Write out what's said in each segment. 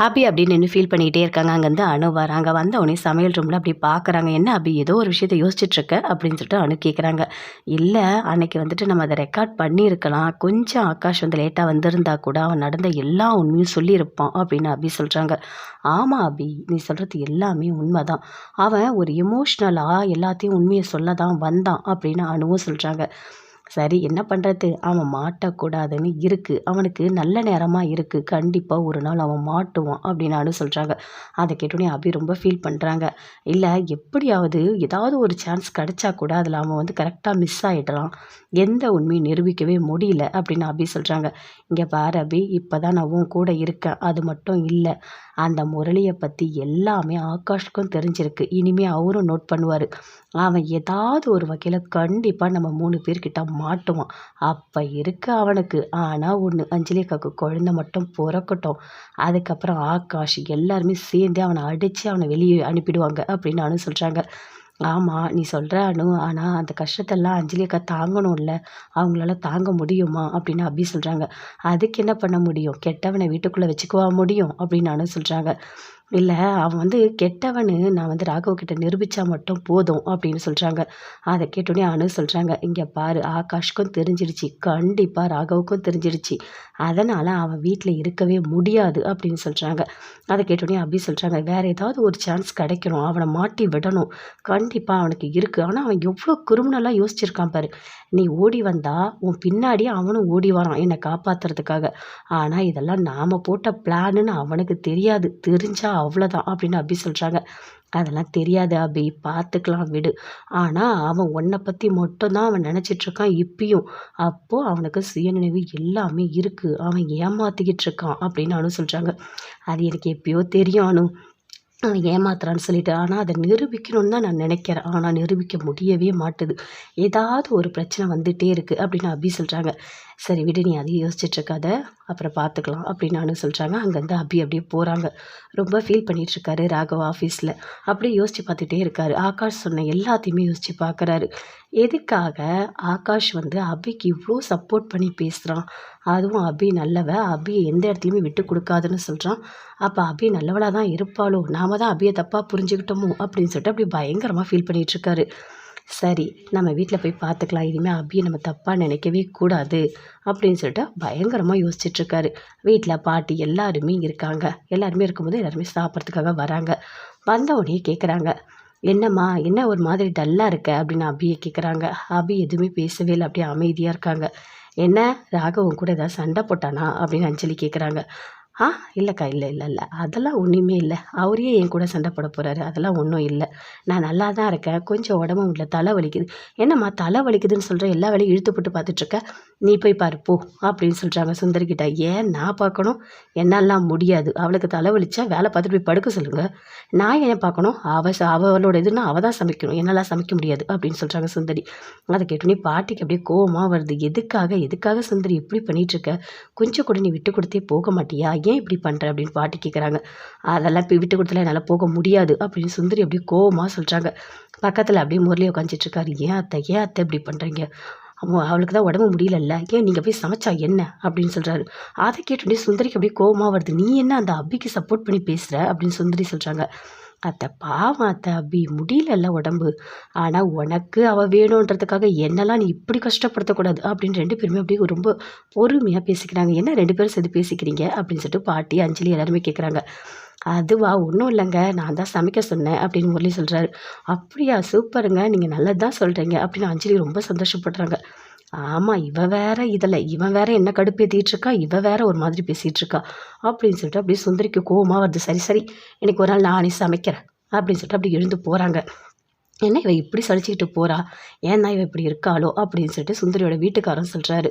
அபி அப்படின்னு நின்று ஃபீல் பண்ணிக்கிட்டே இருக்காங்க. அங்கேருந்து அனு வராங்க. வந்தவுடனே சமையல் ரூமில் அப்படி பார்க்குறாங்க. என்ன அபி ஏதோ ஒரு விஷயத்த யோசிச்சுட்ருக்க அப்படின்னு சொல்லிட்டு அனு கேட்குறாங்க. இல்லை அன்னைக்கு வந்துட்டு நம்ம அதை ரெக்கார்ட் பண்ணியிருக்கலாம். கொஞ்சம் ஆகாஷ் வந்து லேட்டாக வந்திருந்தா கூட அவன் நடந்த எல்லா உண்மையும் சொல்லியிருப்பான் அப்படின்னு அபி சொல்கிறாங்க. ஆமாம் அபி, நீ சொல்கிறது எல்லாமே உண்மைதான். அவன் ஒரு எமோஷ்னலாக எல்லாத்தையும் உண்மையை சொல்ல தான் வந்தான் அப்படின்னு அனுவும் சொல்கிறாங்க. சரி என்ன பண்ணுறது, அவன் மாட்டக்கூடாதுன்னு இருக்குது, அவனுக்கு நல்ல நேரமாக இருக்குது, கண்டிப்பாக ஒரு நாள் அவன் மாட்டுவான் அப்படின்னு சொல்கிறாங்க. அதை கேட்டோடனே அபி ரொம்ப ஃபீல் பண்ணுறாங்க. இல்லை எப்படியாவது ஏதாவது ஒரு சான்ஸ் கிடைச்சா கூட அதில் அவன் வந்து கரெக்டாக மிஸ் ஆகிடுறான், எந்த உண்மையை நிரூபிக்கவே முடியல அப்படின்னு அபி சொல்கிறாங்க. இங்கே பாரு அபி, இப்போ தான் நான் உன் கூட இருக்கேன், அது மட்டும் இல்லை, அந்த முரளியை பற்றி எல்லாமே ஆகாஷ்க்கும் தெரிஞ்சிருக்கு, இனிமேல் அவரும் நோட் பண்ணுவார், அவன் ஏதாவது ஒரு வகையில் கண்டிப்பாக நம்ம 3 பேர்கிட்ட மாட்டுவான், அப்போ இருக்கு அவனுக்கு. ஆனால் ஒன்று, அஞ்சலி அக்காவுக்கு குழந்தை மட்டும் பிறக்கட்டும், அதுக்கப்புறம் ஆகாஷ் எல்லாருமே சேர்ந்து அவனை அடித்து அவனை வெளியே அனுப்பிடுவாங்க அப்படின்னு நானும் சொல்கிறாங்க. ஆமாம் நீ சொல்கிற அனு, ஆனால் அந்த கஷ்டத்தெல்லாம் அஞ்சலி அக்கா தாங்கணும்ல, அவங்களால தாங்க முடியுமா அப்படின்னு அபி சொல்கிறாங்க. அதுக்கு என்ன பண்ண முடியும், கெட்டவனை வீட்டுக்குள்ளே வச்சுக்குவா முடியும் அப்படின்னு நானும் சொல்கிறாங்க. இல்லை அவன் வந்து கெட்டவனு நான் வந்து ராகவ் நிரூபித்தா மட்டும் போதும் அப்படின்னு சொல்கிறாங்க. அதை கேட்டோடனே அனு சொல்கிறாங்க, இங்கே பாரு, ஆகாஷ்க்கும் தெரிஞ்சிடுச்சு, கண்டிப்பாக ராகவுக்கும் தெரிஞ்சிடுச்சு, அதனால் அவன் வீட்டில் இருக்கவே முடியாது அப்படின்னு சொல்கிறாங்க. அதை கேட்டோடனே அபி சொல்கிறாங்க, வேறு ஏதாவது ஒரு சான்ஸ் கிடைக்கணும், அவனை மாட்டி விடணும், கண்டிப்பாக அவனுக்கு இருக்குது, ஆனால் அவன் எவ்வளோ கிரிமினலாக யோசிச்சிருக்கான் பாரு, நீ ஓடி வந்தா உன் பின்னாடியே அவனும் ஓடி வரான் என்னை காப்பாற்றுறதுக்காக, ஆனால் இதெல்லாம் நாம் போட்ட பிளான்னு அவனுக்கு தெரியாது, தெரிஞ்சா அவ்வளோதான் அப்படின்னு அபி சொல்கிறாங்க. அதெல்லாம் தெரியாது அபி, பார்த்துக்கலாம் விடு, ஆனால் அவன் உன்னை பற்றி மட்டும்தான் அவன் நினச்சிட்ருக்கான் இப்பயும், அப்போது அவனுக்கு சுயநினைவு எல்லாமே இருக்குது, அவன் ஏமாற்றிக்கிட்டு இருக்கான் அப்படின்னு அனு சொல்கிறாங்க. அது எனக்கு எப்பயோ தெரியும் அனு, அவன் ஏமாத்துறான்னு சொல்லிட்டு, ஆனால் அதை நிரூபிக்கணும்னு தான் நான் நினைக்கிறேன், ஆனால் நிரூபிக்க முடியவே மாட்டுது, ஏதாவது ஒரு பிரச்சனை வந்துகிட்டே இருக்குது அப்படின்னு அபி சொல்கிறாங்க. சரி விடு, நீ அதையும் யோசிச்சுட்ருக்காத, அப்புறம் பார்த்துக்கலாம் அப்படின்னு நானும் சொல்கிறாங்க. அங்கேருந்து அபி அப்படியே போகிறாங்க. ரொம்ப ஃபீல் பண்ணிகிட்ருக்காரு ராகவ் ஆஃபீஸில். அப்படியே யோசித்து பார்த்துட்டே இருக்காரு. ஆகாஷ் சொன்ன எல்லாத்தையுமே யோசித்து பார்க்குறாரு. எதுக்காக ஆகாஷ் வந்து அபிக்கு இவ்வளோ சப்போர்ட் பண்ணி பேசுகிறான், அதுவும் அபி நல்லவ, அபியை எந்த இடத்துலையுமே விட்டு கொடுக்காதுன்னு சொல்கிறான், அப்போ அபி நல்லவளாக தான் இருப்பாளோ, நாம் தான் அபியை தப்பாக புரிஞ்சுக்கிட்டோமோ அப்படின்னு சொல்லிட்டு அப்படி பயங்கரமாக ஃபீல் பண்ணிகிட்ருக்காரு. சரி நம்ம வீட்டில் போய் பார்த்துக்கலாம், இனிமேல் அபியை நம்ம தப்பாக நினைக்கவே கூடாது அப்படின்னு சொல்லிட்டு பயங்கரமாக யோசிச்சுட்ருக்காரு. வீட்டில் பாட்டி எல்லாருமே இருக்காங்க. எல்லாருமே இருக்கும்போது எல்லாருமே சாப்பிட்றதுக்காக வராங்க. வந்தவுடனே கேட்குறாங்க, என்னம்மா என்ன ஒரு மாதிரி டல்லாக இருக்க அப்படின்னு அபியை கேட்குறாங்க. அபி எதுவுமே பேசவே இல்லை, அப்படியே அமைதியாக இருக்காங்க. என்ன ராகவும் கூட ஏதாவது சண்டை போட்டானா அப்படின்னு அஞ்சலி கேட்குறாங்க. ஆ இல்லைக்கா, இல்லை இல்லை இல்லை, அதெல்லாம் ஒன்றுமே இல்லை, அவரே என் கூட சண்டை போட போகிறாரு, அதெல்லாம் ஒன்றும் இல்லை, நான் நல்லா தான் இருக்கேன், கொஞ்சம் உடம்பு முடியல, தலை வலிக்குது. என்னம்மா தலை வலிக்குதுன்னு சொல்கிற, எல்லா வேலையும் இழுத்து போட்டு பார்த்துட்ருக்க, நீ போய் பாரு போ அப்படின்னு சொல்கிறாங்க சுந்தரிக்கிட்ட. ஏன் நான் பார்க்கணும், என்னாலாம் முடியாது, அவளுக்கு தலை வலிச்சா வேலை பார்த்துட்டு போய் படுக்க சொல்லுங்கள், நான் ஏன் பார்க்கணும், அவளோட இதுன்னா அவள் தான் சமைக்கணும், என்னால் சமைக்க முடியாது அப்படின்னு சொல்கிறாங்க சுந்தரி. அதை கேட்டோன்னே பாட்டிக்கு அப்படியே கோவமாக வருது. எதுக்காக சுந்தரி இப்படி பண்ணிகிட்ருக்க, கொஞ்சம் கூட நீ விட்டு கொடுத்தே போக மாட்டியா, ஏன் இப்படி பண்ணுற அப்படின்னு பாட்டி கேட்குறாங்க. அதெல்லாம் இப்போ விட்டு கொடுத்தல என்னால் போக முடியாது அப்படின்னு சுந்தரி அப்படியே கோவமாக சொல்கிறாங்க. பக்கத்தில் அப்படியே முரளி உட்காந்துட்ருக்காரு. ஏன் அத்தை இப்படி பண்ணுறீங்க, அவளுக்கு தான் உடம்பு முடியலல்ல, ஏன் நீங்கள் போய் சமைச்சா என்ன அப்படின்னு சொல்கிறாரு. அதை கேட்டுட்டு சுந்தரிக்கு அப்படியே கோவமாக வருது. நீ என்ன அந்த அபிக்கு சப்போர்ட் பண்ணி பேசுகிற அப்படின்னு சுந்தரி சொல்கிறாங்க. அத்தை பாவம் அத்தை, அபி முடியலல்ல உடம்பு, ஆனால் உனக்கு அவள் வேணுன்றதுக்காக என்னெல்லாம் நீ இப்படி கஷ்டப்படுத்தக்கூடாது அப்படின்னு 2 பேருமே அப்படியே ரொம்ப பொறுமையாக பேசிக்கிறாங்க. என்ன 2 பேரும் சேர்ந்து பேசிக்கிறீங்க அப்படின்னு சொல்லிட்டு பாட்டி அஞ்சலி எல்லாருமே கேட்குறாங்க. அதுவா ஒன்றும் இல்லைங்க, நான் தான் சமைக்க சொன்னேன் அப்படின்னு முரளி சொல்கிறாரு. அப்படியா, சூப்பருங்க, நீங்கள் நல்லது தான் சொல்கிறீங்க அப்படின்னு அஞ்சலி ரொம்ப சந்தோஷப்படுறாங்க. ஆமாம், இவன் வேற என்ன கடுப்பேற்றிட்டு இருக்கா, இவ வேற ஒரு மாதிரி பேசிகிட்டு இருக்கா அப்படின்னு சொல்லிட்டு அப்படியே சுந்தரிக்கு கோவமாக வருது. சரி எனக்கு ஒரு நாள் நானே சமைக்கிறேன் அப்படின்னு சொல்லிட்டு அப்படி எழுந்து போகிறாங்க. என்ன இவ இப்படி சலிச்சுக்கிட்டு போகிறா, ஏன்னா இவ இப்படி இருக்காளோ அப்படின்னு சொல்லிட்டு சுந்தரியோட வீட்டுக்காரன் சொல்கிறாரு.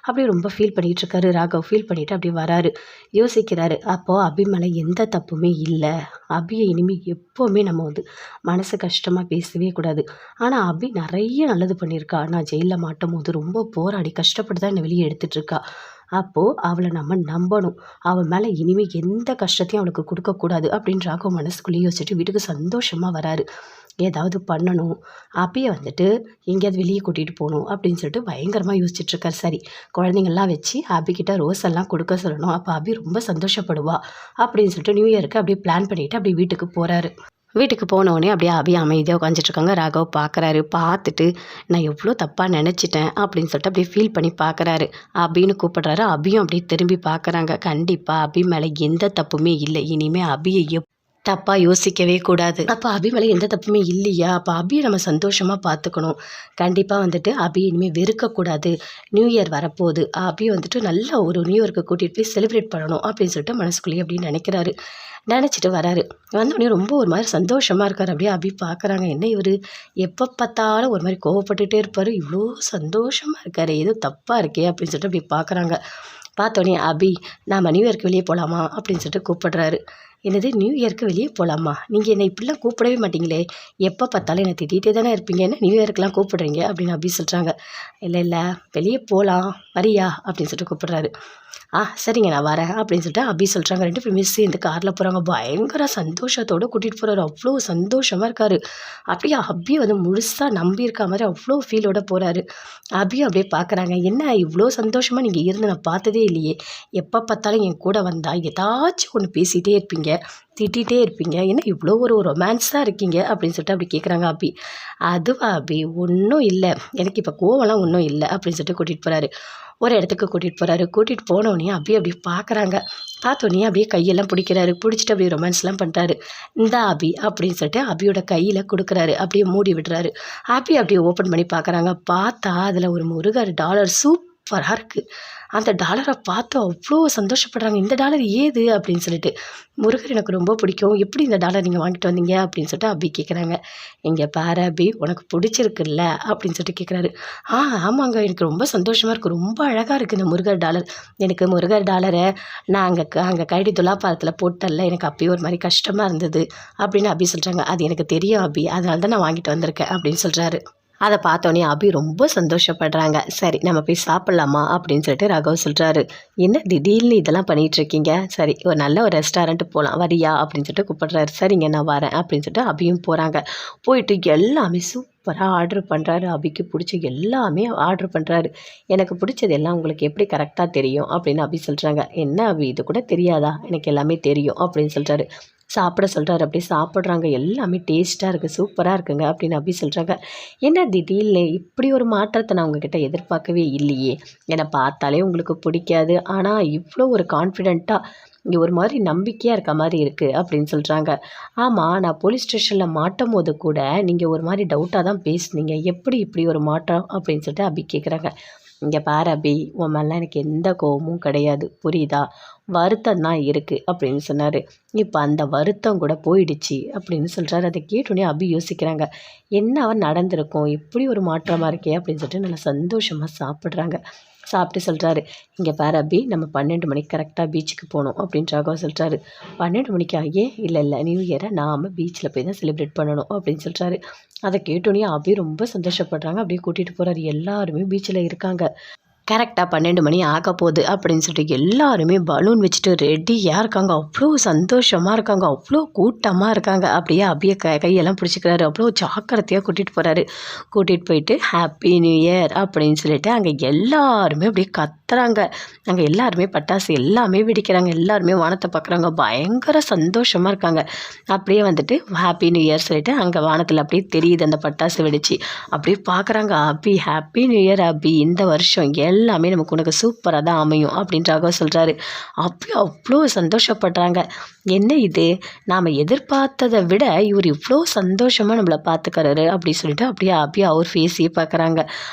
அப்படியே ரொம்ப ஃபீல் பண்ணிகிட்ருக்காரு ராகவ். ஃபீல் பண்ணிவிட்டு அப்படியே வராரு, யோசிக்கிறாரு. அப்போது அபி மேலே எந்த தப்புமே இல்லை, அபியை இனிமேல் எப்போவுமே நம்ம வந்து மனசு கஷ்டமாக பேசவே கூடாது. ஆனால் அபி நிறைய நல்லது பண்ணியிருக்கா, நான் ஜெயிலில் மாட்டும் போது ரொம்ப போராடி கஷ்டப்பட்டு தான் என்னை வெளியே எடுத்துகிட்ருக்கா, அப்போது அவளை நம்ம நம்பணும், அவள் மேலே இனிமேல் எந்த கஷ்டத்தையும் அவளுக்கு கொடுக்கக்கூடாது அப்படின்னு ராகவ் மனசுக்குள்ளேயே யோசிச்சுட்டு வீட்டுக்கு சந்தோஷமாக வராரு. ஏதாவது பண்ணணும், அபியை வந்துட்டு எங்கேயாவது வெளியே கூட்டிகிட்டு போகணும் அப்படின்னு சொல்லிட்டு பயங்கரமாக யோசிச்சுட்ருக்கார். சரி, குழந்தைங்கள்லாம் வச்சு அபிகிட்ட ரோஸ் எல்லாம் கொடுக்க சொல்லணும், அப்போ அபி ரொம்ப சந்தோஷப்படுவா அப்படின்னு சொல்லிட்டு நியூ இயருக்கு அப்படியே பிளான் பண்ணிவிட்டு அப்படியே வீட்டுக்கு போகிறாரு. வீட்டுக்கு போனோடனே அப்படியே அபி அமைதியாக உட்காந்துட்ருக்காங்க. ராகவ் பார்க்குறாரு. பார்த்துட்டு நான் எவ்வளோ தப்பாக நினச்சிட்டேன் அப்படின்னு சொல்லிட்டு அப்படியே ஃபீல் பண்ணி பார்க்குறாரு. அபின்னு கூப்பிடுறாரு. அபியும் அப்படியே திரும்பி பார்க்குறாங்க. கண்டிப்பாக அபி மேலே எந்த தப்புமே இல்லை. இனிமேல் அபியை தப்பாக யோசிக்கவே கூடாது. அப்போ அபி மேலே எந்த தப்புமே இல்லையா? அப்போ அபியை நம்ம சந்தோஷமாக பார்த்துக்கணும். கண்டிப்பாக வந்துட்டு அபி இனிமேல் வெறுக்கக்கூடாது. நியூ இயர் வரப்போகுது, அபி வந்துட்டு நல்ல ஒரு நியூ இயருக்கு கூட்டிகிட்டு போய் செலிப்ரேட் பண்ணணும் அப்படின்னு சொல்லிட்டு மனசுக்குள்ளேயே அப்படின்னு நினைக்கிறாரு. நினச்சிட்டு வராரு. வந்தோடனே ரொம்ப ஒரு மாதிரி சந்தோஷமாக இருக்கார். அப்படியே அபி பார்க்குறாங்க. என்ன இவர் எப்போ பார்த்தாலும் ஒரு மாதிரி கோவப்பட்டுகிட்டே இருப்பார், இவ்வளோ சந்தோஷமாக இருக்கார், ஏதோ தப்பாக இருக்கே அப்படின்னு சொல்லிட்டு அப்படி பார்க்குறாங்க. பார்த்தோன்னே அபி, நாம் நியூ இயர்க்கு வெளியே போகலாமா அப்படின்னு சொல்லிட்டு கூப்பிடுறாரு. என்னது, நியூ இயர்க்கு வெளியே போகலாமா? நீங்கள் என்னை இப்படிலாம் கூப்பிடவே மாட்டீங்களே, எப்போ பார்த்தாலும் என்னை திட்டிகிட்டே தானே இருப்பீங்க, என்ன நியூ இயர்க்கெலாம் கூப்பிடுறீங்க அப்படின்னு அபி சொல்கிறாங்க. இல்லை வெளியே போகலாம், வரியா அப்படின்னு சொல்லிட்டு கூப்பிடுறாரு. சரிங்க நான் வரேன் அப்படின்னு சொல்லிட்டு அபி சொல்கிறாங்க. 2 பேருமே சேர்ந்து காரில் போகிறாங்க. பயங்கர சந்தோஷத்தோடு கூட்டிகிட்டு போகிறாரு. அவ்வளோ சந்தோஷமாக இருக்கார். அப்படியே அபி வந்து முழுசாக நம்பியிருக்க மாதிரி அவ்வளோ ஃபீலோடு போகிறாரு. அபியும் அப்படியே பார்க்குறாங்க. என்ன இவ்வளோ சந்தோஷமாக நீங்கள் இருந்து நான் பார்த்ததே இல்லையே, எப்போ பார்த்தாலும் என் கூட வந்தால் ஏதாச்சும் ஒன்று பேசிகிட்டே இருப்பீங்க, திட்டிகிட்டே இருப்பீங்க, என்ன இவ்வளோ ஒரு ரொமான்ஸாக இருக்கீங்க அப்படின்னு சொல்லிட்டு அப்படி கேட்குறாங்க அபி. அதுவா அபி, ஒன்றும் இல்லை, எனக்கு இப்போ கோவம்லாம் ஒன்றும் இல்லை அப்படின்னு சொல்லிட்டு கூட்டிகிட்டு போகிறாரு. ஒரு இடத்துக்கு கூட்டிகிட்டு போகிறாரு. கூட்டிகிட்டு போனோடனே அப்படியே பார்க்குறாங்க. பார்த்தோன்னே அப்படியே கையெல்லாம் பிடிக்கிறாரு. பிடிச்சிட்டு அப்படியே ரொமான்ஸ்லாம் பண்ணுறாரு. இந்த அபி அப்படின்னு சொல்லிட்டு அபியோட கையில் கொடுக்குறாரு. அப்படியே மூடி விடுறாரு. அப்படியே ஓப்பன் பண்ணி பார்க்குறாங்க. பார்த்தா அதில் ஒரு முருகர் டாலர் சூப்பராக இருக்குது. அந்த டாலரை பார்த்து அவ்வளோ சந்தோஷப்படுறாங்க. இந்த டாலர் ஏது அப்படின்னு சொல்லிட்டு. முருகர் எனக்கு ரொம்ப பிடிக்கும், எப்படி இந்த டாலர் நீங்கள் வாங்கிட்டு வந்தீங்க அப்படின்னு சொல்லிட்டு அபி கேட்குறாங்க. இங்கே பாரு அபி, உனக்கு பிடிச்சிருக்குல்ல அப்படின்னு சொல்லிட்டு கேட்குறாரு. ஆமாங்க, எனக்கு ரொம்ப சந்தோஷமாக இருக்குது, ரொம்ப அழகாக இருக்குது இந்த முருகர் டாலர். எனக்கு முருகர் டாலரை நான் அங்கே கைடி துலாபாரத்தில் போட்டல, எனக்கு அப்பயே ஒரு மாதிரி கஷ்டமாக இருந்தது அப்படின்னு அபி சொல்கிறாங்க. அது எனக்கு தெரியும் அபி, அதனால தான் நான் வாங்கிட்டு வந்திருக்கேன் அப்படின்னு சொல்கிறாரு. அதை பார்த்தோன்னே அபி ரொம்ப சந்தோஷப்படுறாங்க. சரி, நம்ம போய் சாப்பிட்லாமா அப்படின்னு சொல்லிட்டு ராகவ் சொல்கிறாரு. என்ன திடீர்னு இதெல்லாம் பண்ணிகிட்ருக்கீங்க, சரி ஒரு நல்ல ஒரு ரெஸ்டாரண்ட்டு போகலாம், வரியா அப்படின்னு சொல்லிட்டு கூப்பிட்றாரு. சரிங்க நான் வரேன் அப்படின்னு சொல்லிட்டு அபியும் போகிறாங்க. போயிட்டு எல்லாமே சூப்பராக ஆர்டர் பண்ணுறாரு. அபிக்கு பிடிச்ச எல்லாமே ஆர்டர் பண்ணுறாரு. எனக்கு பிடிச்சது எல்லாம் உங்களுக்கு எப்படி கரெக்டாக தெரியும் அப்படின்னு அபி சொல்கிறாங்க. என்ன அபி, இது கூட தெரியாதா? எனக்கு எல்லாமே தெரியும் அப்படின்னு சொல்கிறாரு. சாப்பிட சொல்கிறாரு. அப்படியே சாப்பிட்றாங்க. எல்லாமே டேஸ்ட்டாக இருக்குது, சூப்பராக இருக்குங்க அப்படின்னு அபி சொல்கிறாங்க. என்ன திடீர்னு இப்படி ஒரு மாற்றத்தை நான் உங்ககிட்ட எதிர்பார்க்கவே இல்லையே, என்னை பார்த்தாலே உங்களுக்கு பிடிக்காது, ஆனால் இவ்வளோ ஒரு கான்ஃபிடெண்ட்டாக இங்கே ஒரு மாதிரி நம்பிக்கையாக இருக்க மாதிரி இருக்குது அப்படின்னு சொல்கிறாங்க. ஆமாம், நான் போலீஸ் ஸ்டேஷனில் மாட்டும் போது கூட நீங்கள் ஒரு மாதிரி டவுட்டாக தான் பேசுனீங்க, எப்படி இப்படி ஒரு மாற்றம் அப்படின்னு சொல்லிட்டு அபி கேட்குறாங்க. இங்கே பாரு அபி, உன் மேலே எனக்கு எந்த கோவமும் கிடையாது, புரியுதா? வருத்தம் தான் இருக்குது அப்படின்னு சொன்னார். இப்போ அந்த வருத்தம் கூட போயிடுச்சு அப்படின்னு சொல்கிறாரு. அதை கேட்டோன்னே அபி யோசிக்கிறாங்க. என்ன நடந்திருக்கும், இப்படி ஒரு மாற்றமாக இருக்கே அப்படின்னு சொல்லிட்டு நல்லா சந்தோஷமாக சாப்பிட்றாங்க. சாப்பிட்டு சொல்கிறாரு. இங்கே பாரு அபி, நம்ம 12 மணிக்கு கரெக்டாக பீச்சுக்கு போகணும் அப்படின்றாக சொல்கிறாரு. 12 மணிக்கு ஆகியே இல்லை நியூ இயரை நாம் பீச்சில் போய் தான் செலிப்ரேட் பண்ணணும் அப்படின்னு சொல்கிறாரு. அதை கேட்டோன்னே அபி ரொம்ப சந்தோஷப்படுறாங்க. அப்படியே கூட்டிகிட்டு போகிறாரு. எல்லாருமே பீச்சில் இருக்காங்க. கரெக்டாக 12 மணி ஆக போகுது அப்படின்னு சொல்லிட்டு எல்லாருமே பலூன் வச்சுட்டு ரெடியாக இருக்காங்க. அவ்வளோ சந்தோஷமாக இருக்காங்க, அவ்வளோ கூட்டமாக இருக்காங்க. அப்படியே அப்படியே கையெல்லாம் பிடிச்சிக்கிறாரு. அவ்வளோ ஜாக்கிரதையாக கூட்டிகிட்டு போகிறாரு. கூட்டிகிட்டு போயிட்டு ஹாப்பி நியூ இயர் அப்படின்னு சொல்லிட்டு அங்கே எல்லாருமே அப்படியே கத்துறாங்க. அங்கே எல்லாருமே பட்டாசு எல்லாமே வெடிக்கிறாங்க. எல்லாருமே வானத்தை பார்க்குறாங்க. பயங்கர சந்தோஷமாக இருக்காங்க. அப்படியே வந்துட்டு ஹாப்பி நியூ இயர் சொல்லிட்டு அங்கே வானத்தில் அப்படியே தெரியுது அந்த பட்டாசு வெடிச்சு. அப்படியே பார்க்குறாங்க. அபி, ஹாப்பி நியூ இயர் அபி, இந்த வருஷம் எல்லாமே நமக்கு உனக்கு சூப்பராக தான் அமையும் அப்படின்றாக சொல்கிறாரு. அப்படியே அவ்வளோ சந்தோஷப்படுறாங்க. என்ன இது, நாம் எதிர்பார்த்ததை விட இவர் இவ்வளோ சந்தோஷமாக நம்மளை பார்த்துக்கிறாரு அப்படி சொல்லிட்டு அப்படியே அவர் ஃபேஸையே பார்க்குறாங்க.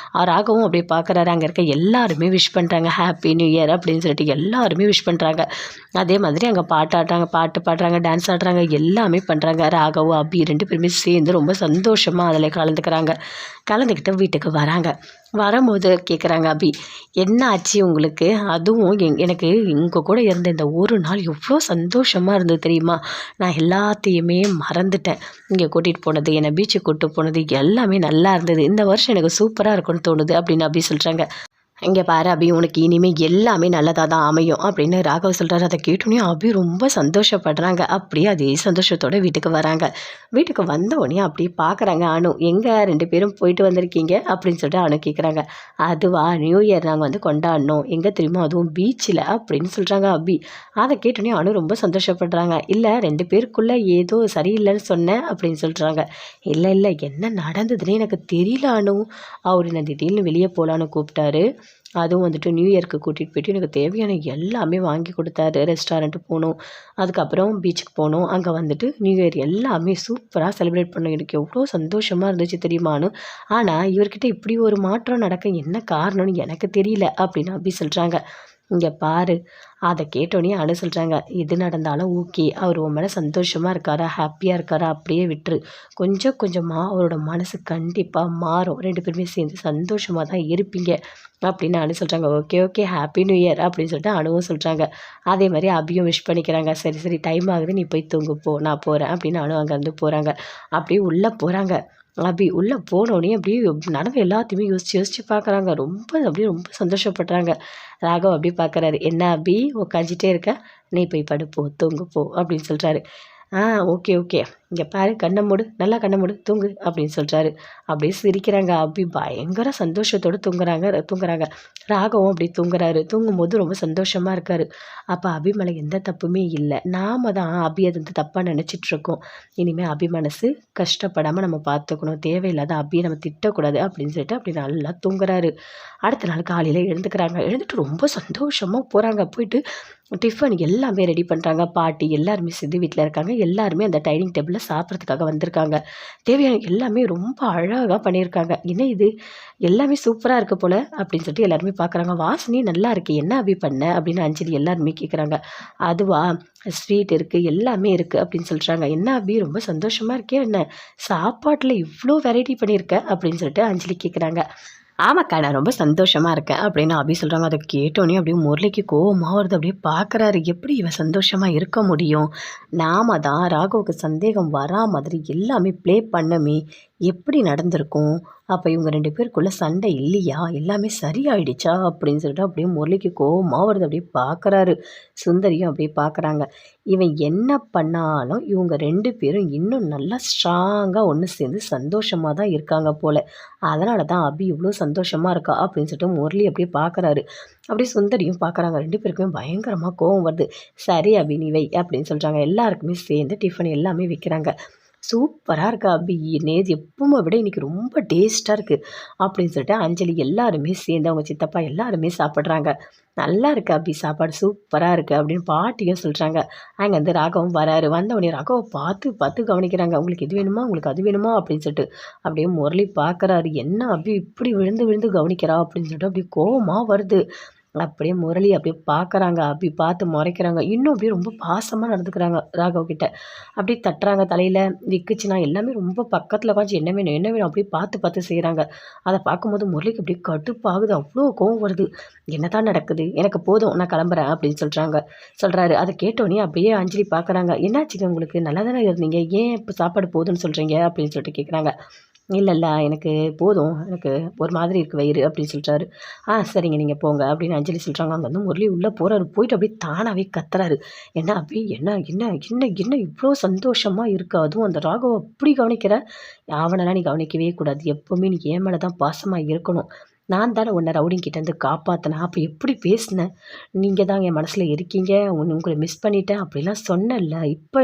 ராகவும் அப்படியே பார்க்குறாரு. அங்கே இருக்க எல்லாருமே விஷ் பண்ணுறாங்க ஹாப்பி நியூ இயர் அப்படின்னு சொல்லிட்டு எல்லாருமே விஷ் பண்ணுறாங்க. அதே மாதிரி அங்கே பாட்டு பாடுறாங்க, டான்ஸ் ஆடுறாங்க, எல்லாமே பண்ணுறாங்க. ராகவும் அபி 2 பேருமே சேர்ந்து ரொம்ப சந்தோஷமாக அதில் கலந்துக்கிட்டு வீட்டுக்கு வராங்க. வரும்போது கேட்குறாங்க அபி, என்ன ஆச்சு உங்களுக்கு? அதுவும் எனக்கு உங்கள் கூட இருந்த இந்த ஒரு நாள் எவ்வளோ சந்தோஷமாக இருந்தது தெரியுமா? நான் எல்லாத்தையுமே மறந்துட்டேன். இங்கே கூட்டிகிட்டு போனது, என்னை பீச்சுக்கு கூப்பிட்டு போனது எல்லாமே நல்லா இருந்தது. இந்த வருஷம் எனக்கு சூப்பராக இருக்கும்னு தோணுது அப்படின்னு அபி சொல்கிறாங்க. இங்கே பாரு அபி, உனக்கு இனிமேல் எல்லாமே நல்லதாக தான் அமையும் அப்படின்னு ராகவ் சொல்கிறாரு. அதை கேட்டோன்னே அபி ரொம்ப சந்தோஷப்படுறாங்க. அப்படியே அதே சந்தோஷத்தோட வீட்டுக்கு வராங்க. வீட்டுக்கு வந்த உடனே அப்படியே பார்க்குறாங்க அனு. எங்கே 2 பேரும் போயிட்டு வந்திருக்கீங்க அப்படின்னு சொல்லிட்டு அனு கேட்குறாங்க. அதுவா, நியூ இயர் நாங்கள் வந்து கொண்டாடினோம், எங்கே தெரியுமா, அதுவும் பீச்சில் அப்படின்னு சொல்கிறாங்க அபி. அதை கேட்டோன்னே அனு ரொம்ப சந்தோஷப்படுறாங்க. இல்லை 2 பேருக்குள்ளே ஏதோ சரியில்லைன்னு சொன்னேன் அப்படின்னு சொல்கிறாங்க. இல்லை இல்லை, என்ன நடந்ததுன்னே எனக்கு தெரியல அனு. அவர் என்ன திடீர்னு வெளியே போகலான்னு கூப்பிட்டாரு. அதுவும் வந்துட்டு நியூ இயர்க்கு கூட்டிகிட்டு போயிட்டு எனக்கு தேவையான எல்லாமே வாங்கி கொடுத்தாரு. ரெஸ்டாரண்ட்டு போனோம், அதுக்கப்புறம் பீச்சுக்கு போனோம். அங்கே வந்துட்டு நியூ இயர் எல்லாமே சூப்பராக செலிப்ரேட் பண்ணோம். எனக்கு எவ்வளோ சந்தோஷமாக இருந்துச்சு தெரியுமான்னு. ஆனால் இவர்கிட்ட இப்படி ஒரு மாற்றம் நடக்க என்ன காரணம்னு எனக்கு தெரியல அப்படின்னு அப்படி சொல்கிறாங்க. இங்கே பாரு, அதை கேட்டோன்னே அனு சொல்கிறாங்க. எது நடந்தாலும் ஓகே, அவர் உன் மேலே சந்தோஷமாக இருக்காரா, ஹாப்பியாக இருக்காரா, அப்படியே விட்டுரு. கொஞ்சம் கொஞ்சமாக அவரோட மனசு கண்டிப்பாக மாறும். 2 பேருமே சேர்ந்து சந்தோஷமாக தான் இருப்பீங்க அப்படின்னு அனு சொல்கிறாங்க. Okay okay, happy new year அப்படின்னு சொல்லிட்டு அனுவும் சொல்கிறாங்க. அதே மாதிரி அபியும் விஷ் பண்ணிக்கிறாங்க. சரி சரி, டைம் ஆகுது, நீ போய் தூங்கு போ, நான் போகிறேன் அப்படின்னு அனு அங்கேருந்து போகிறாங்க. அப்படியே உள்ளே போகிறாங்க. அபி உள்ளே போனோடனே அப்படியே நடந்த எல்லாத்தையுமே யோசித்து யோசித்து பார்க்குறாங்க. ரொம்ப சந்தோஷப்படுறாங்க. ராகவ் அப்படியே பார்க்குறாரு. என்ன அபி உட்காந்துட்டே இருக்க, நீ போய் படுப்போ, தூங்கு போ அப்படின்னு சொல்கிறாரு. ஓகே ஓகே, இங்கே பாரு, கண்ணை மூடு, நல்லா கண்ணை மூடு, தூங்கு அப்படின்னு சொல்கிறாரு. அப்படியே சிரிக்கிறாங்க. அபி பயங்கர சந்தோஷத்தோடு தூங்குறாங்க. ராகவும் அப்படி தூங்குறாரு. தூங்கும்போது ரொம்ப சந்தோஷமாக இருக்கார். அப்போ அபி மேலே எந்த தப்புமே இல்லை. நாம் தான் அபி அது வந்து தப்பாக நினச்சிட்ருக்கோம். இனிமேல் அபி மனசு கஷ்டப்படாமல் நம்ம பார்த்துக்கணும், தேவையில்லாத அபியை நம்ம திட்டக்கூடாது அப்படின்னு சொல்லிட்டு அப்படி நல்லா தூங்குறாரு. அடுத்த நாள் காலையில் எழுந்துக்கிறாங்க. எழுந்துட்டு ரொம்ப சந்தோஷமாக போகிறாங்க. போயிட்டு டிஃபன் எல்லாமே ரெடி பண்ணுறாங்க. பாட்டி எல்லாருமே சேர்ந்து வீட்டில் இருக்காங்க. எல்லாருமே அந்த டைனிங் டேபிளில் சாப்பிட்றதுக்காக வந்திருக்காங்க. தேவையான எல்லாமே ரொம்ப அழகாக பண்ணியிருக்காங்க. என்ன இது, எல்லாமே சூப்பராக இருக்க போல் அப்படின்னு சொல்லிட்டு எல்லாருமே பார்க்குறாங்க. வாசனை நல்லா இருக்குது, என்ன அபி பண்ண அப்படின்னு அஞ்சலி எல்லாருமே கேட்குறாங்க. அதுவா, ஸ்வீட் இருக்குது, எல்லாமே இருக்குது அப்படின்னு சொல்கிறாங்க. என்ன அபி ரொம்ப சந்தோஷமாக இருக்கே, என்ன சாப்பாட்டில் இவ்வளோ வெரைட்டி பண்ணியிருக்க அப்படின்னு சொல்லிட்டு அஞ்சலி கேட்குறாங்க. ஆமாக்கா, நான் ரொம்ப சந்தோஷமாக இருக்கேன் அப்படின்னு அபி சொல்கிறாங்க. அதை கேட்டோன்னே அப்படியே முரளிக்கு கோவமாக வருது. அப்படியே பார்க்குறாரு, எப்படி இவன் சந்தோஷமாக இருக்க முடியும், நாம தான் ராகவுக்கு சந்தேகம் வரா மாதிரி எல்லாமே ப்ளே பண்ணமே, எப்படி நடந்திருக்கும், அப்போ இவங்க 2 பேருக்குள்ளே சண்டை இல்லையா, எல்லாமே சரியாயிடுச்சா அப்படின்னு சொல்லிட்டு அப்படியே முரளிக்கு கோவமாக வருது. அப்படியே பார்க்குறாரு. சுந்தரியும் அப்படியே பார்க்குறாங்க. இவன் என்ன பண்ணாலும் இவங்க 2 பேரும் இன்னும் நல்லா ஸ்ட்ராங்காக ஒன்று சேர்ந்து சந்தோஷமாக தான் இருக்காங்க போல். அதனால தான் அபி இவ்வளோ சந்தோஷமாக இருக்கா அப்படின்னு சொல்லிட்டு முரளி அப்படியே பார்க்குறாரு. அப்படியே சுந்தரியும் பார்க்குறாங்க. 2 பேருக்குமே பயங்கரமாக கோவம் வருது. சரி அபி, நீ வை அப்படின்னு சொல்கிறாங்க. எல்லாருக்குமே சேர்ந்து டிஃபன் எல்லாமே வைக்கிறாங்க. சூப்பராக இருக்கா அபி, நேற்று எப்பவுமே விட இன்றைக்கி ரொம்ப டேஸ்ட்டாக இருக்குது அப்படின்னு சொல்லிட்டு அஞ்சலி எல்லாருமே சேர்ந்து அவங்க சித்தப்பா எல்லாருமே சாப்பிட்றாங்க. நல்லா இருக்கு அபி, சாப்பாடு சூப்பராக இருக்குது அப்படின்னு பாட்டியும் சொல்கிறாங்க. அங்கேருந்து ராகவும் வராரு. வந்தவொடனே ராகவை பார்த்து பார்த்து கவனிக்கிறாங்க. உங்களுக்கு இது வேணுமா, உங்களுக்கு அது வேணுமா அப்படின்னு சொல்லிட்டு அப்படியே முரளி பார்க்குறாரு. என்ன அபி இப்படி விழுந்து விழுந்து கவனிக்கிறா அப்படின்னு சொல்லிட்டு அப்படியே கோவமாக வருது. அப்படியே முரளி அப்படியே பார்க்குறாங்க. அபி பார்த்து முறைக்கிறாங்க. இன்னும் அப்படியே ரொம்ப பாசமாக நடந்துக்கிறாங்க ராகவ் கிட்ட. அப்படியே தட்டுறாங்க தலையில், விக்குச்சுன்னா எல்லாமே ரொம்ப பக்கத்தில் உட்காந்து என்ன வேணும் என்ன வேணும் அப்படியே பார்த்து பார்த்து செய்கிறாங்க. அதை பார்க்கும்போது முரளிக்கு அப்படியே கடுப்பாகுது. அவ்வளோ கோவம் வருது. என்ன தான் நடக்குது, எனக்கு போதும், நான் கிளம்புறேன் அப்படின்னு சொல்கிறாரு. அதை கேட்டோன்னே அப்படியே அஞ்சலி பார்க்குறாங்க. என்னாச்சுங்க உங்களுக்கு, நல்லா தானே இருந்தீங்க, ஏன் இப்போ சாப்பாடு போதும்னு சொல்கிறீங்க அப்படின்னு சொல்லிட்டு கேட்குறாங்க. இல்லை எனக்கு போதும், எனக்கு ஒரு மாதிரி இருக்குது வயிறு அப்படின்னு சொல்லிட்டாரு. சரிங்க, நீங்கள் போங்க அப்படின்னு அஞ்சலி சொல்கிறாங்க. அங்கே வந்து முரளி உள்ளே போகிறாரு. போயிட்டு அப்படியே தானாகவே கத்துறாரு. என்ன அப்படி என்ன என்ன என்ன என்ன இவ்வளோ சந்தோஷமாக இருக்கு, அதுவும் அந்த ராகவ அப்படி கவனிக்கிற, அவனெல்லாம் நீ கவனிக்கவே கூடாது, எப்போவுமே நீ என் மேலே தான் பாசமாக இருக்கணும், நான் தானே உன்னை ரவுடிங்கிட்டேருந்து காப்பாற்றினேன், அப்போ எப்படி பேசினேன், நீங்கள் தான் என் மனசில் இருக்கீங்க, உங்களை மிஸ் பண்ணிட்டேன் அப்படிலாம் சொன்னேன்ல, இப்போ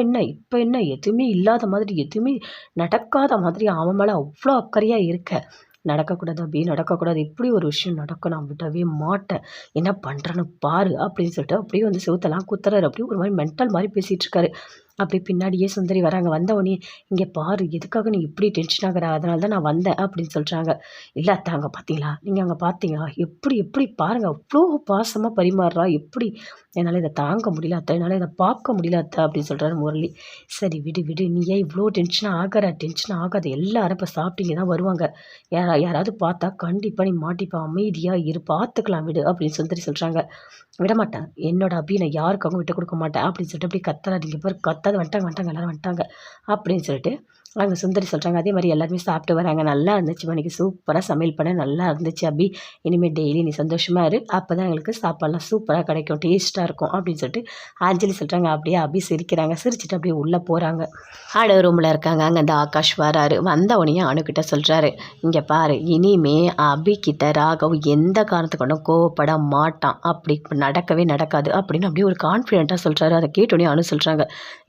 என்ன எதுவுமே இல்லாத மாதிரி, எதுவுமே நடக்காத மாதிரி அவன் மேலே அவ்வளோ அக்கறையாக இருக்க. நடக்கக்கூடாது அப்படி நடக்கக்கூடாது, இப்படி ஒரு விஷயம் நடக்கும், நான் விடவே மாட்டேன், என்ன பண்ணுறேன்னு பாரு அப்படின்னு சொல்லிட்டு அப்படியே வந்து செவுத்தெல்லாம் குத்துறாரு. அப்படியே ஒரு மாதிரி மென்டல் மாதிரி பேசிகிட்டு இருக்காரு. அப்படி பின்னாடியே சுந்தரி வராங்க. வந்தவொடனே, இங்கே பாரு, எதுக்காக நீ இப்படி டென்ஷன் ஆகிற, அதனால தான் நான் வந்தேன் அப்படின்னு சொல்கிறாங்க. இல்லை அத்தை, அங்கே பார்த்தீங்களா, நீங்கள் அங்கே பார்த்தீங்களா, எப்படி பாருங்கள், அவ்வளோ பாசமாக பரிமாறுறா, எப்படி, என்னால் இதை தாங்க முடியல அத்தை, என்னால் இதை பார்க்க முடியல அத்தை அப்படின்னு சொல்கிறாரு முரளி. சரி விடு, நீ ஏன் இவ்வளோ டென்ஷன் ஆகாத, எல்லாரும் இப்போ சாப்பிட்டீங்க தான் வருவாங்க, யாராவது பார்த்தா கண்டிப்பாக நீ மாட்டிப்பா, அமைதியாக இரு, பார்த்துக்கலாம் விடு அப்படின்னு சுந்தரி சொல்கிறாங்க. விடமாட்டேன், என்னோட அபி நான் யாருக்காகவும் விட்டு கொடுக்க மாட்டேன் அப்படின்னு சொல்லிட்டு அப்படி கத்துறாதீங்க பாரு, கத்தாது, வந்துட்டாங்க எல்லாரும் வந்துட்டாங்க அப்படின்னு சொல்லிட்டு அவங்க சுந்தரி சொல்கிறாங்க அதே மாதிரி எல்லாருமே சாப்பிட்டு வராங்க. நல்லா இருந்துச்சு அன்றைக்கி, சூப்பராக சமையல் பண்ண நல்லா இருந்துச்சு அபி. இனிமேல் டெய்லி நீ சந்தோஷமாக இரு, அப்போ தான் எங்களுக்கு சாப்பாடெலாம் சூப்பராக கிடைக்கும், டேஸ்ட்டாக இருக்கும் அப்படின்னு சொல்லிட்டு அஞ்சலி சொல்கிறாங்க. அப்படியே அபி சிரிக்கிறாங்க. சிரிச்சுட்டு அப்படியே உள்ளே போகிறாங்க. ரூமில் இருக்காங்க. அங்கே அந்த ஆகாஷ் வராரு. வந்தவனையும் அணுக்கிட்ட சொல்கிறாரு, இங்கே பாரு, இனிமே அபிக்கிட்ட ராகவ் எந்த காரணத்துக்கு கொண்டும் கோவப்பட மாட்டான், அப்படி நடக்கவே நடக்காது அப்படின்னு அப்படியே ஒரு கான்ஃபிடென்ட்டாக சொல்கிறாரு. அதை கேட்டோடனே அனு சொல்கிறாங்க,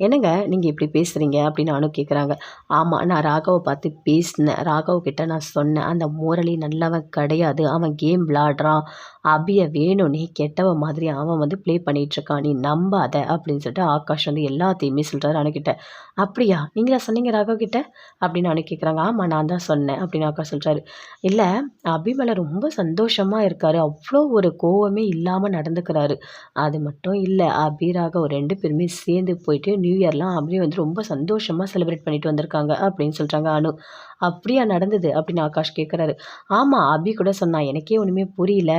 என்னங்க நீங்கள் இப்படி பேசுகிறீங்க அப்படின்னு அனு கேட்குறாங்க. ஆமாம், நான் ராகவை பார்த்து பேசினேன். ராகவ் கிட்ட நான் சொன்னேன், அந்த முரளி நல்லவன் கிடையாது, அவன் கேம் விளாடுறான், அபியை வேணும்னே கெட்டவ மாதிரி அவன் வந்து ப்ளே பண்ணிகிட்ருக்கான், நீ நம்பாத அப்படின்னு சொல்லிட்டு ஆகாஷ் வந்து எல்லாத்தையுமே சொல்கிறாரு அணுக்கிட்ட. அப்படியா, நீங்களா சொன்னீங்க ராகவ் கிட்ட அப்படின்னு அனு கேட்குறாங்க. ஆமாம், நான் தான் சொன்னேன் அப்படின்னு ஆகாஷ் சொல்கிறாரு. இல்லை, அபி மேலே ரொம்ப சந்தோஷமாக இருக்கார், அவ்வளோ ஒரு கோவமே இல்லாமல் நடந்துக்கிறாரு. அது மட்டும் இல்லை, அபி ராகவ் 2 பேருமே சேர்ந்து போயிட்டு நியூ இயர்லாம் அப்படியே வந்து ரொம்ப சந்தோஷமாக செலிப்ரேட் பண்ணிட்டு வந்திருக்காங்க அப்படின்னு சொல்கிறாங்க அனு. அப்படியா நடந்தது அப்படின்னு ஆகாஷ் கேட்குறாரு. ஆமாம், அபி கூட சொன்னான், எனக்கே ஒன்றுமே புரியல,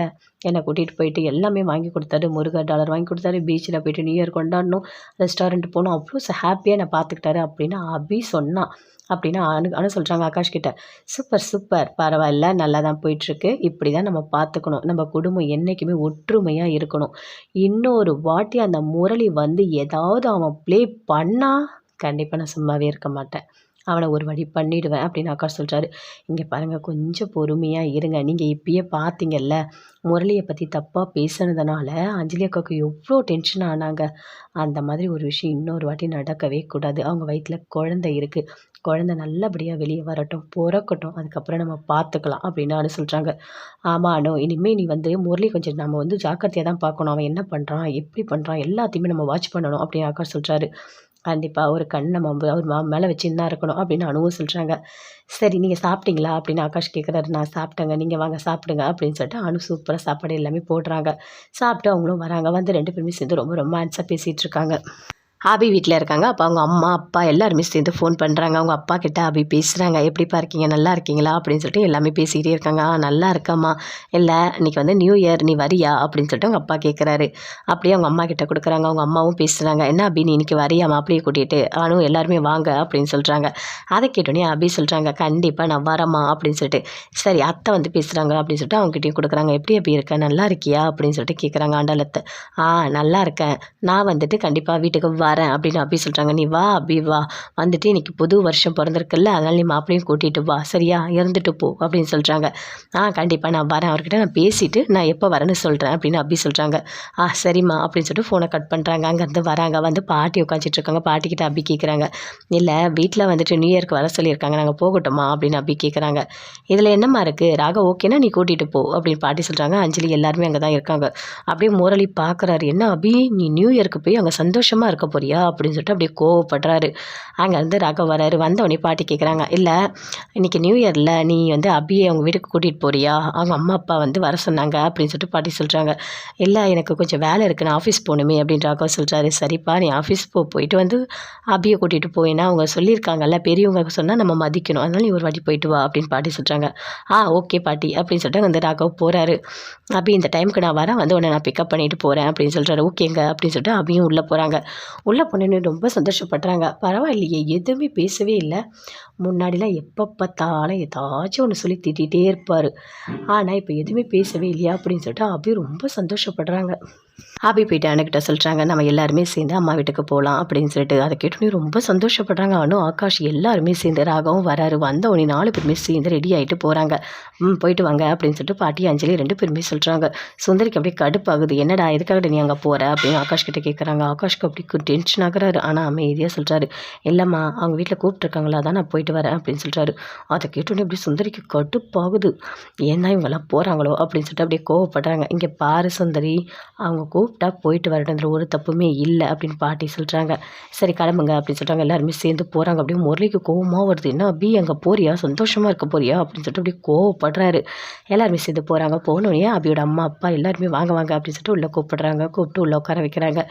என்னை கூட்டிகிட்டு போயிட்டு எல்லாமே வாங்கி கொடுத்தாரு, $1,000 வாங்கி கொடுத்தாரு, பீச்சில் போயிட்டு நியூ இயர் கொண்டாடணும், ரெஸ்டாரண்ட் போகணும், அவ்வளோ ஹாப்பியாக என்னை பார்த்துக்கிட்டாரு அப்படின்னு அபி சொன்னான் அப்படின்னு அனு சொல்கிறாங்க ஆகாஷ் கிட்ட. சூப்பர் சூப்பர், பரவாயில்ல, நல்லா தான் போயிட்டுருக்கு, இப்படி தான் நம்ம பார்த்துக்கணும், நம்ம குடும்பம் என்றைக்குமே ஒற்றுமையாக இருக்கணும். இன்னொரு வாட்டி அந்த முரளி வந்து ஏதாவது அவன் ப்ளே பண்ணால் கண்டிப்பாக நான் சும்மாவே இருக்க மாட்டேன், அவனை ஒரு வழி பண்ணிவிடுவேன் அப்படின்னு ஆகாஷ் சொல்கிறாரு. இங்கே பாருங்கள், கொஞ்சம் பொறுமையாக இருங்க. நீங்கள் இப்பயே பார்த்தீங்கல்ல, முரளியை பற்றி தப்பாக பேசுனதுனால அஞ்சலி அக்காவுக்கு எவ்வளோ டென்ஷன் ஆனாங்க. அந்த மாதிரி ஒரு விஷயம் இன்னொரு வாட்டி நடக்கவே கூடாது. அவங்க வயிற்றில் குழந்தை இருக்குது, குழந்தை நல்லபடியாக வெளியே வரட்டும், பிறக்கட்டும், அதுக்கப்புறம் நம்ம பார்த்துக்கலாம் அப்படின்னு அனு சொல்கிறாங்க. ஆமாம் அனு, இனிமேல் நீ வந்து முரளி கொஞ்சம் நம்ம வந்து ஜாக்கிரதையாக தான் பார்க்கணும், அவன் என்ன பண்ணுறான் எப்படி பண்ணுறான் எல்லாத்தையுமே நம்ம வாட்ச் பண்ணணும் அப்படின்னு ஆகாஷ் சொல்கிறாரு. கண்டிப்பாக ஒரு கண் நம்ம அவர் மேலே வச்சுன்னு தான் இருக்கணும் அப்படின்னு அனுவும் சொல்கிறாங்க. சரி, நீங்கள் சாப்பிட்டீங்களா அப்படின்னு ஆகாஷ் கேட்குறாரு. நான் சாப்பிட்டேங்க, நீங்கள் வாங்க சாப்பிடுங்க அப்படின்னு சொல்லிட்டு அனு சூப்பராக சாப்பாடு எல்லாமே போடுறாங்க. சாப்பிட்டு அவங்களும் வராங்க. வந்து 2 பேருமே சேர்ந்து ரொம்ப ரொமான்ஸாக பேசிகிட்டு இருக்காங்க. அபி வீட்டில் இருக்காங்க. அப்போ அவங்க அம்மா அப்பா எல்லாருமே சேர்ந்து ஃபோன் பண்ணுறாங்க. அவங்க அப்பா கிட்ட அபி பேசுகிறாங்க. எப்படிப்பா இருக்கீங்க, நல்லா இருக்கீங்களா அப்படின்னு சொல்லிட்டு எல்லாமே பேசிக்கிட்டே இருக்காங்க. நல்லா இருக்கம்மா, இல்லை இன்றைக்கி வந்து நியூ இயர், நீ வரியா அப்படின்னு சொல்லிட்டு அவங்க அப்பா கேட்குறாரு. அப்படியே அவங்க அம்மா கிட்ட கொடுக்குறாங்க. அவங்க அம்மாவும் பேசுகிறாங்க. என்ன அபி, நீ இன்றைக்கி வரியாமா, அப்படியே கூட்டிகிட்டு அனு எல்லாருமே வாங்க அப்படின்னு சொல்கிறாங்க. அதை கேட்டோன்னே அபி சொல்கிறாங்க, கண்டிப்பாக நான் வரேம்மா அப்படின்னு சொல்லிட்டு. சரி, அத்தை வந்து பேசுகிறாங்க அப்படின்னு சொல்லிட்டு அவங்ககிட்டயும் கொடுக்குறாங்க. எப்படி அபி இருக்க, நல்லா இருக்கியா அப்படின்னு சொல்லிட்டு கேட்குறாங்க ஆண்டாளத்தை. நல்லா இருக்கேன், நான் வந்துட்டு கண்டிப்பாக வீட்டுக்கு வரேன் அப்படின்னு அபி சொல்கிறாங்க. நீ வா அபி, வா, வந்துட்டு இன்றைக்கி புது வருஷம் பிறந்திருக்குல்ல, அதனால் நீ மாப்பிளையும் கூட்டிகிட்டு வா, சரியா, இருந்துட்டு போ அப்படின்னு சொல்கிறாங்க. கண்டிப்பாக நான் வரேன், அவர்கிட்ட நான் பேசிவிட்டு நான் எப்போ வரேன்னு சொல்கிறேன் அப்படின்னு அபி சொல்கிறாங்க. சரிம்மா அப்படின்னு சொல்லிட்டு ஃபோனை கட் பண்ணுறாங்க. அங்கேருந்து வராங்க. வந்து பாட்டி உட்காந்துட்ருக்காங்க. பாட்டிக்கிட்ட அபி கேட்குறாங்க, இல்லை வீட்டில் வந்துட்டு நியூ இயர்க்கு வர சொல்லியிருக்காங்க, நாங்கள் போகட்டுமா அப்படின்னு அபி கேட்குறாங்க. இதில் என்னம்மா இருக்குது, ராக ஓகேனா நீ கூட்டிகிட்டு போ அப்படின்னு பாட்டி சொல்கிறாங்க. அஞ்சலி எல்லாருமே அங்கே தான் இருக்காங்க. அப்படியே முரளி பார்க்குறாரு, என்ன அபி, நீ நியூ இயர்க்கு போய் அங்கே சந்தோஷமாக இருக்க போறியா அப்படின்னு சொல்லிட்டு அப்படியே கோவப்படுறாரு. அங்கேருந்து ராகவ் வராரு. வந்தவொடனே பாட்டி கேட்குறாங்க, இல்லை இன்றைக்கி நியூ இயரில் நீ வந்து அபியை அவங்க வீட்டுக்கு கூட்டிகிட்டு போறியா, அவங்க அம்மா அப்பா வந்து வர சொன்னாங்க அப்படின்னு சொல்லிட்டு பாட்டி சொல்கிறாங்க. இல்லை, எனக்கு கொஞ்சம் வேலை இருக்குது, நான் ஆஃபீஸ் போகணுமே அப்படின்னு ராகவ் சொல்கிறாரு. சரிப்பா, நீ ஆஃபீஸ் போயிட்டு வந்து அபியை கூட்டிகிட்டு போயினா அவங்க சொல்லியிருக்காங்கல்ல, பெரியவங்க சொன்னால் நம்ம மதிக்கணும், அதனால் நீ ஒரு வாட்டி போயிட்டு வா அப்படின்னு பாட்டி சொல்கிறாங்க. ஓகே பாட்டி அப்படின்னு சொல்லிட்டு வந்து ராகவ் போகிறாரு. அபி, இந்த டைமுக்கு நான் வரேன், வந்து உடனே நான் பிக்கப் பண்ணிட்டு போகிறேன் அப்படின்னு சொல்கிறாரு. ஓகேங்க அப்படின்னு சொல்லிட்டு அபியும் உள்ளே போகிறாங்க. உள்ளே போனேன்னு ரொம்ப சந்தோஷப்படுறாங்க. பரவாயில்லையே, எதுவுமே பேசவே இல்லை. முன்னாடிலாம் எப்போ பார்த்தாலும் ஏதாச்சும் ஒன்று சொல்லி திட்டிகிட்டே இருப்பார். ஆனால் இப்போ எதுவுமே பேசவே இல்லையா அப்படின்னு சொல்லிட்டு அபி ரொம்ப சந்தோஷப்படுறாங்க. அபி போயிட்டு அணுக்கிட்ட சொல்கிறாங்க, நம்ம எல்லாருமே சேர்ந்து அம்மா வீட்டுக்கு போகலாம் அப்படின்னு சொல்லிட்டு. அதை கேட்டோன்னே ரொம்ப சந்தோஷப்படுறாங்க. அனு, ஆகாஷ் எல்லாருமே சேர்ந்து, ராகவும் வராரு. வந்தவொடனே 4 பேருமே சேர்ந்து ரெடி ஆகிட்டு போகிறாங்க. போயிட்டு வாங்க அப்படின்னு சொல்லிட்டு பாட்டி அஞ்சலி 2 பேருமே சொல்கிறாங்க. சுந்தரிக்கு அப்படியே கடுப்பாகுது. என்னடா எதுக்காக நீ அங்கே போகிற அப்படின்னு ஆகாஷ் கிட்ட கேட்குறாங்க. ஆகாஷ்க்கு அப்படி டென்ஷன் ஆகுறாரு. ஆனால் அமைதியாக சொல்கிறாரு, இல்லைம்மா அவங்க வீட்டில் கூப்பிட்ருக்காங்களா, தான் நான் போயிட்டு வரேன் அப்படின்னு சொல்கிறாரு. அதை கேட்டோன்னே அப்படி சுந்தரிக்கு கடுப்பாகுது. ஏன்னா இவங்கெல்லாம் போகிறாங்களோ அப்படின்னு சொல்லிட்டு அப்படியே கோவப்படுறாங்க. இங்கே பாரு சுந்தரி, அவங்க கூப்பிட்டா போயிட்டு வரட்டும்ன்ற ஒரு தப்புமே இல்லை அப்படின்னு பாட்டி சொல்கிறாங்க. சரி கிளம்புங்க அப்படின்னு சொல்கிறாங்க. எல்லாருமே சேர்ந்து போகிறாங்க. அப்படியே முரளிக்கு கோவமாக வருது. என்ன அபி, அங்கே போறியா, சந்தோஷமாக இருக்க போறியா அப்படின்னு சொல்லிட்டு அப்படியே கோவப்படுறாரு. எல்லாருமே சேர்ந்து போகிறாங்க. போனோடனே அபியோட அம்மா அப்பா எல்லாருமே வாங்க வாங்க அப்படின்னு சொல்லிட்டு உள்ளே கூப்பிடுறாங்க. கூப்பிட்டு உள்ளே உட்கார வைக்கிறாங்க.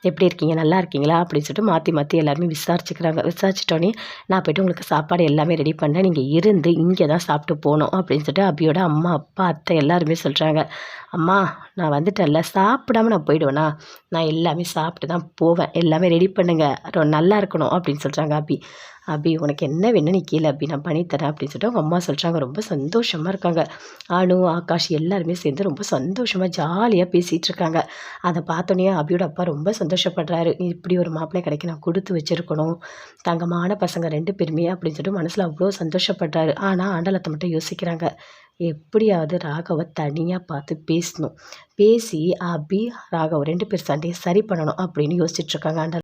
எப்படி இருக்கீங்க, நல்லா இருக்கீங்களா அப்படின்னு சொல்லிட்டு மாற்றி எல்லாருமே விசாரிச்சுக்கிறாங்க. விசாரிச்சிட்டோன்னே நான் போய்ட்டு உங்களுக்கு சாப்பாடு எல்லாமே ரெடி பண்ணேன், நீங்கள் இருந்து இங்கே தான் சாப்பிட்டு போகணும் அப்படின்னு சொல்லிட்டு அபியோட அம்மா அப்பா அத்தை எல்லாருமே சொல்கிறாங்க. அம்மா, நான் வந்துட்டேன்ல, சாப்பிடாம நான் போயிடுவேனா, நான் எல்லாமே சாப்பிட்டு தான் போவேன், எல்லாமே ரெடி பண்ணுங்க, நல்லா இருக்கணும் அப்படின்னு சொல்கிறாங்க அபி. அபி உனக்கு என்ன வேணும் நீ கேளு அபி நான் பண்ணித்தரேன் அப்படின்னு சொல்லிட்டு அவங்க அம்மா சொல்கிறாங்க. ரொம்ப சந்தோஷமாக இருக்காங்க. அனு, ஆகாஷ் எல்லாருமே சேர்ந்து ரொம்ப சந்தோஷமாக ஜாலியாக பேசிகிட்டு இருக்காங்க. அதை பார்த்தோன்னே அபியோட அப்பா ரொம்ப சந்தோஷப்படுறாரு. இப்படி ஒரு மாப்பிள்ளை கிடைக்க நான் கொடுத்து வச்சுருக்கணும், தங்கமான பசங்க 2 பேருமே அப்படின்னு சொல்லிட்டு மனசில் அவ்வளோ சந்தோஷப்படுறாரு. ஆனால் ஆண்டலத்தை மட்டும் யோசிக்கிறாங்க. எப்படியாவது ராகவ தனியாக பார்த்து பேசணும், பேசி அபி ராகவ் 2 பேர் சண்டையை சரி பண்ணணும் அப்படின்னு யோசிச்சுட்ருக்காங்க ஆண்டல்.